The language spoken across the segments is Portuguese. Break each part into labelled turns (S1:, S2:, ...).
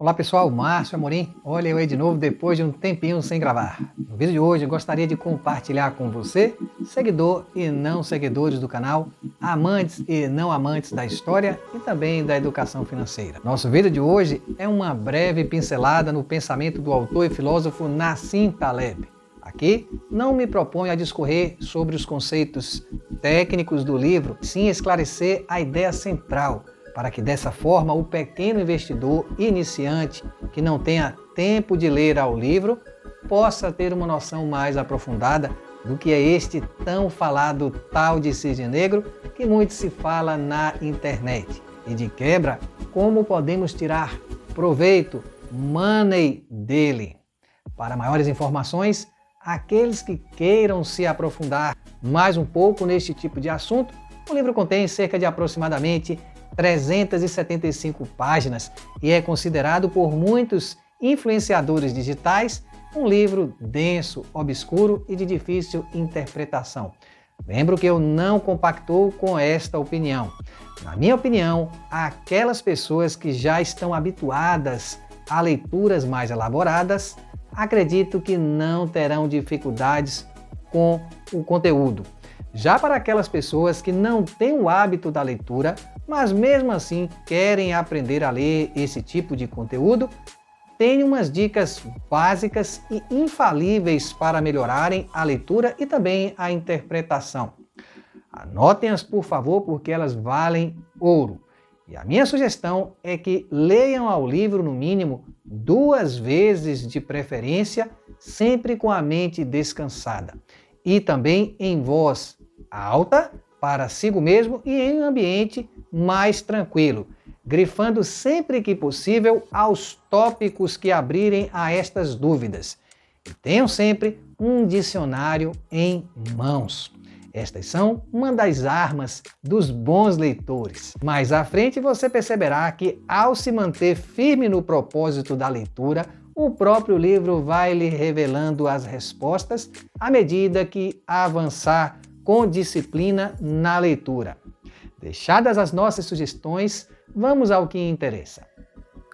S1: Olá pessoal, Márcio Amorim. Olha eu aí de novo depois de um tempinho sem gravar. No vídeo de hoje eu gostaria de compartilhar com você, seguidor e não seguidores do canal, amantes e não amantes da história e também da educação financeira. Nosso vídeo de hoje é uma breve pincelada no pensamento do autor e filósofo Nassim Taleb. Aqui não me proponho a discorrer sobre os conceitos técnicos do livro, sim esclarecer a ideia central, para que dessa forma o pequeno investidor iniciante que não tenha tempo de ler ao livro possa ter uma noção mais aprofundada do que é este tão falado tal de cisne negro que muito se fala na internet. E de quebra, como podemos tirar proveito, money dele. Para maiores informações, aqueles que queiram se aprofundar mais um pouco neste tipo de assunto, o livro contém cerca de aproximadamente 375 páginas e é considerado por muitos influenciadores digitais um livro denso, obscuro e de difícil interpretação. Lembro que eu não compactuo com esta opinião. Na minha opinião, aquelas pessoas que já estão habituadas a leituras mais elaboradas, acredito que não terão dificuldades com o conteúdo. Já para aquelas pessoas que não têm o hábito da leitura, mas mesmo assim querem aprender a ler esse tipo de conteúdo, tenho umas dicas básicas e infalíveis para melhorarem a leitura e também a interpretação. Anotem-as, por favor, porque elas valem ouro. E a minha sugestão é que leiam ao livro no mínimo 2 vezes de preferência, sempre com a mente descansada. E também em voz alta, para si mesmo e em um ambiente mais tranquilo, grifando sempre que possível aos tópicos que abrirem a estas dúvidas. E tenham sempre um dicionário em mãos. Estas são uma das armas dos bons leitores. Mais à frente você perceberá que, ao se manter firme no propósito da leitura, o próprio livro vai lhe revelando as respostas à medida que avançar com disciplina na leitura. Deixadas as nossas sugestões, vamos ao que interessa.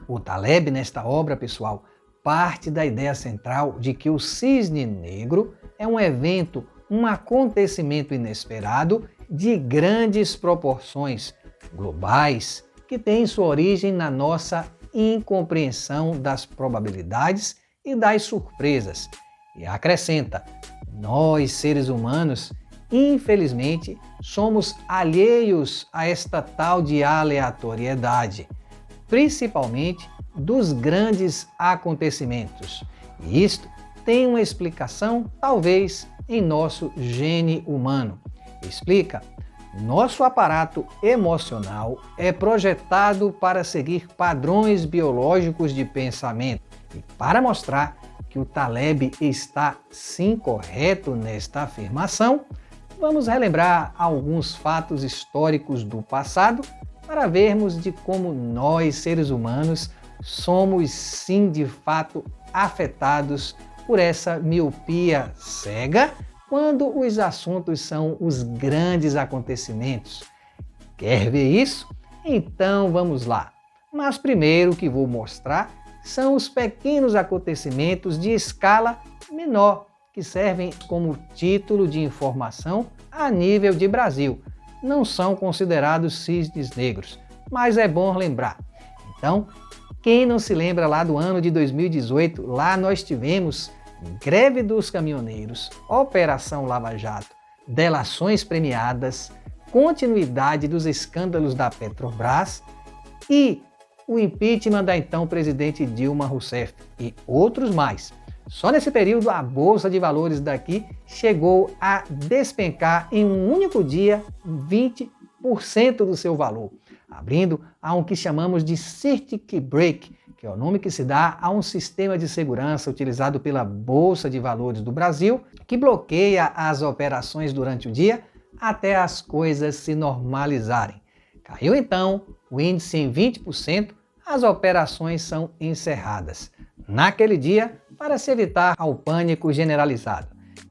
S1: O Taleb, nesta obra, pessoal, parte da ideia central de que o cisne negro é um evento, um acontecimento inesperado de grandes proporções globais, que tem sua origem na nossa incompreensão das probabilidades e das surpresas. E acrescenta, nós seres humanos, infelizmente, somos alheios a esta tal de aleatoriedade, principalmente dos grandes acontecimentos. E isto tem uma explicação, talvez, em nosso gene humano. Explica, nosso aparato emocional é projetado para seguir padrões biológicos de pensamento. E para mostrar que o Taleb está sim correto nesta afirmação, vamos relembrar alguns fatos históricos do passado para vermos de como nós, seres humanos, somos sim de fato afetados por essa miopia cega quando os assuntos são os grandes acontecimentos. Quer ver isso? Então vamos lá. Mas primeiro o que vou mostrar são os pequenos acontecimentos de escala menor, que servem como título de informação a nível de Brasil. Não são considerados cisnes negros, mas é bom lembrar. Então, quem não se lembra lá do ano de 2018, lá nós tivemos greve dos caminhoneiros, Operação Lava Jato, delações premiadas, continuidade dos escândalos da Petrobras e o impeachment da então presidente Dilma Rousseff e outros mais. Só nesse período, a Bolsa de Valores daqui chegou a despencar em um único dia 20% do seu valor, abrindo a um que chamamos de Circuit Break, que é o nome que se dá a um sistema de segurança utilizado pela Bolsa de Valores do Brasil, que bloqueia as operações durante o dia até as coisas se normalizarem. Caiu então o índice em 20%, as operações são encerradas naquele dia para se evitar ao pânico generalizado.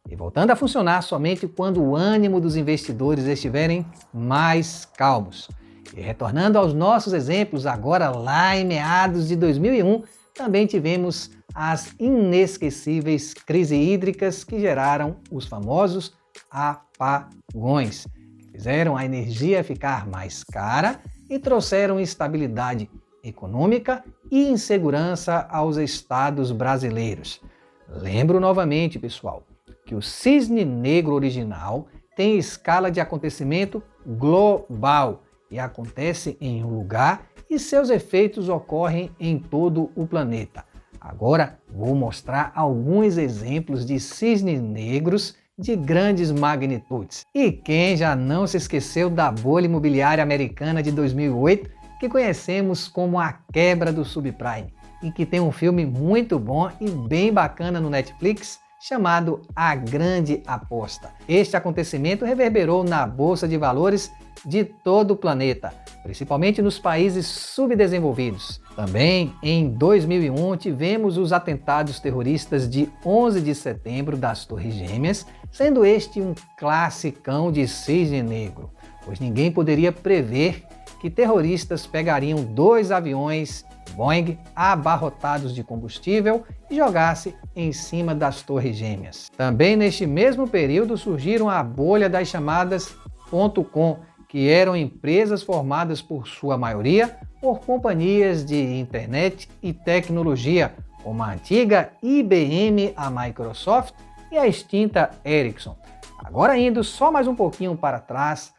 S1: E voltando a funcionar somente quando o ânimo dos investidores estiverem mais calmos. E retornando aos nossos exemplos, agora lá em meados de 2001, também tivemos as inesquecíveis crises hídricas que geraram os famosos apagões, que fizeram a energia ficar mais cara e trouxeram instabilidade econômica e insegurança aos estados brasileiros. Lembro novamente, pessoal, que o cisne negro original tem escala de acontecimento global e acontece em um lugar e seus efeitos ocorrem em todo o planeta. Agora vou mostrar alguns exemplos de cisnes negros de grandes magnitudes. E quem já não se esqueceu da bolha imobiliária americana de 2008, que conhecemos como a quebra do subprime, e que tem um filme muito bom e bem bacana no Netflix, chamado A Grande Aposta. Este acontecimento reverberou na Bolsa de Valores de todo o planeta, principalmente nos países subdesenvolvidos. Também em 2001 tivemos os atentados terroristas de 11 de setembro das Torres Gêmeas, sendo este um classicão de cisne negro, pois ninguém poderia prever que terroristas pegariam 2 aviões Boeing abarrotados de combustível e jogasse em cima das Torres Gêmeas. Também neste mesmo período surgiram a bolha das chamadas .com, que eram empresas formadas por sua maioria por companhias de internet e tecnologia, como a antiga IBM, a Microsoft e a extinta Ericsson. Agora indo só mais um pouquinho para trás,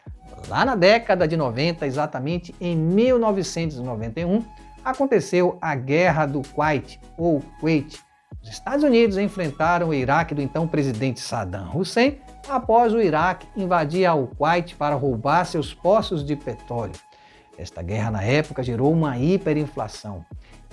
S1: lá na década de 90, exatamente em 1991, aconteceu a Guerra do Kuwait, ou Kuwait. Os Estados Unidos enfrentaram o Iraque do então presidente Saddam Hussein após o Iraque invadir o Kuwait para roubar seus poços de petróleo. Esta guerra na época gerou uma hiperinflação.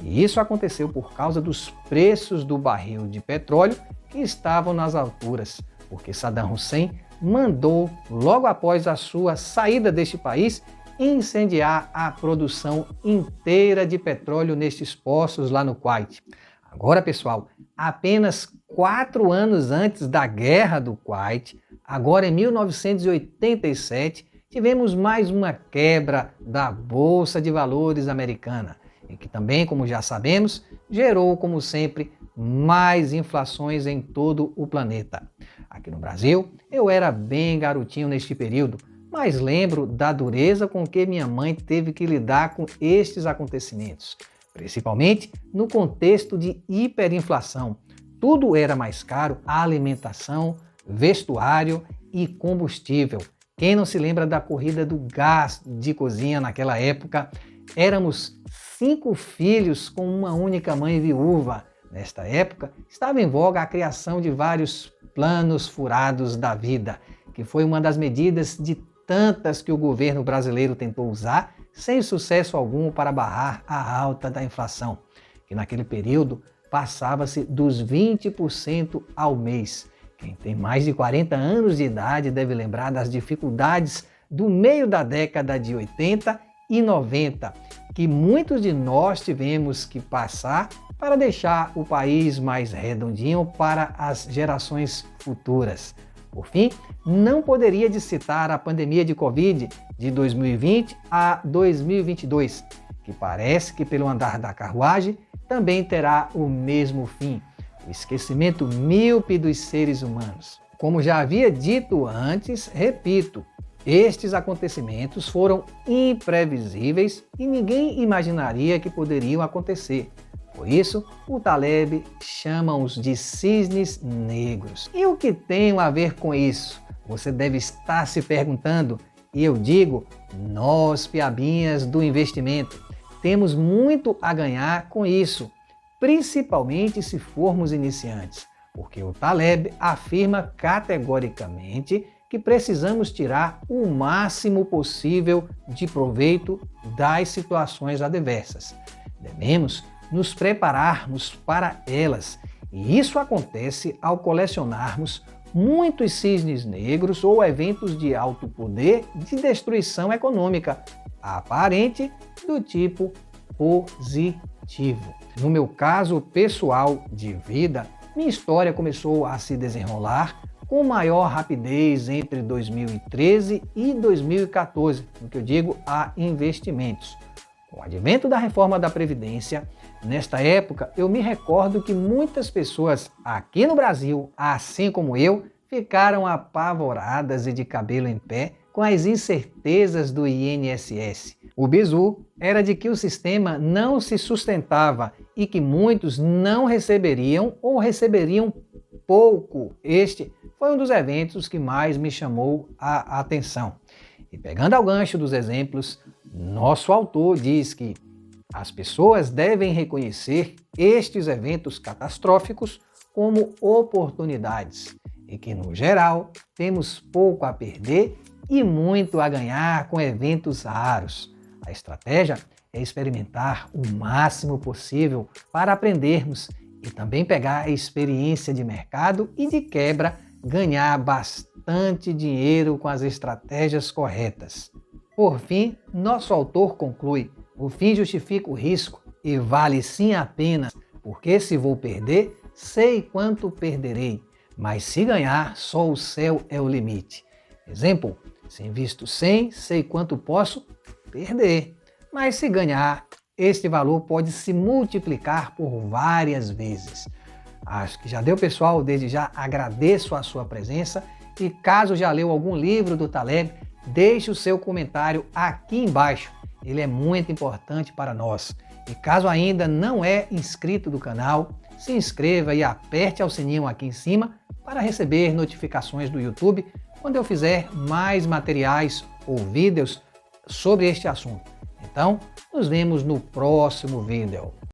S1: E isso aconteceu por causa dos preços do barril de petróleo que estavam nas alturas, porque Saddam Hussein mandou, logo após a sua saída deste país, incendiar a produção inteira de petróleo nestes poços lá no Kuwait. Agora, pessoal, apenas 4 anos antes da Guerra do Kuwait, agora em 1987, tivemos mais uma quebra da Bolsa de Valores americana, e que também, como já sabemos, gerou, como sempre, mais inflações em todo o planeta. Aqui no Brasil, eu era bem garotinho neste período, mas lembro da dureza com que minha mãe teve que lidar com estes acontecimentos, principalmente no contexto de hiperinflação. Tudo era mais caro: alimentação, vestuário e combustível. Quem não se lembra da corrida do gás de cozinha naquela época? Éramos 5 filhos com uma única mãe viúva. Nesta época, estava em voga a criação de vários planos furados da vida, que foi uma das medidas de tantas que o governo brasileiro tentou usar, sem sucesso algum, para barrar a alta da inflação, que naquele período passava-se dos 20% ao mês. Quem tem mais de 40 anos de idade deve lembrar das dificuldades do meio da década de 80 e 90, que muitos de nós tivemos que passar para deixar o país mais redondinho para as gerações futuras. Por fim, não poderia de citar a pandemia de Covid de 2020 a 2022, que parece que, pelo andar da carruagem, também terá o mesmo fim: o esquecimento míope dos seres humanos. Como já havia dito antes, repito, estes acontecimentos foram imprevisíveis e ninguém imaginaria que poderiam acontecer. Por isso, o Taleb chama-os de cisnes negros. E o que tem a ver com isso? Você deve estar se perguntando, e eu digo: nós, piabinhas do investimento, temos muito a ganhar com isso, principalmente se formos iniciantes, porque o Taleb afirma categoricamente que precisamos tirar o máximo possível de proveito das situações adversas. Devemos nos prepararmos para elas, e isso acontece ao colecionarmos muitos cisnes negros ou eventos de alto poder de destruição econômica, aparente, do tipo positivo. No meu caso pessoal de vida, minha história começou a se desenrolar com maior rapidez entre 2013 e 2014, no que eu digo a investimentos. Com o advento da reforma da Previdência, nesta época eu me recordo que muitas pessoas aqui no Brasil, assim como eu, ficaram apavoradas e de cabelo em pé com as incertezas do INSS. O bizu era de que o sistema não se sustentava e que muitos não receberiam ou receberiam pouco. Este foi um dos eventos que mais me chamou a atenção. E pegando ao gancho dos exemplos, nosso autor diz que as pessoas devem reconhecer estes eventos catastróficos como oportunidades e que, no geral, temos pouco a perder e muito a ganhar com eventos raros. A estratégia é experimentar o máximo possível para aprendermos e também pegar a experiência de mercado e, de quebra, ganhar bastante dinheiro com as estratégias corretas. Por fim, nosso autor conclui: o fim justifica o risco e vale sim a pena, porque se vou perder, sei quanto perderei, mas se ganhar, só o céu é o limite. Exemplo, se invisto 100, sei quanto posso perder, mas se ganhar, este valor pode se multiplicar por várias vezes. Acho que já deu, pessoal. Desde já agradeço a sua presença e caso já leu algum livro do Taleb, deixe o seu comentário aqui embaixo. Ele é muito importante para nós. E caso ainda não é inscrito do canal, se inscreva e aperte ao sininho aqui em cima para receber notificações do YouTube quando eu fizer mais materiais ou vídeos sobre este assunto. Então, nos vemos no próximo vídeo.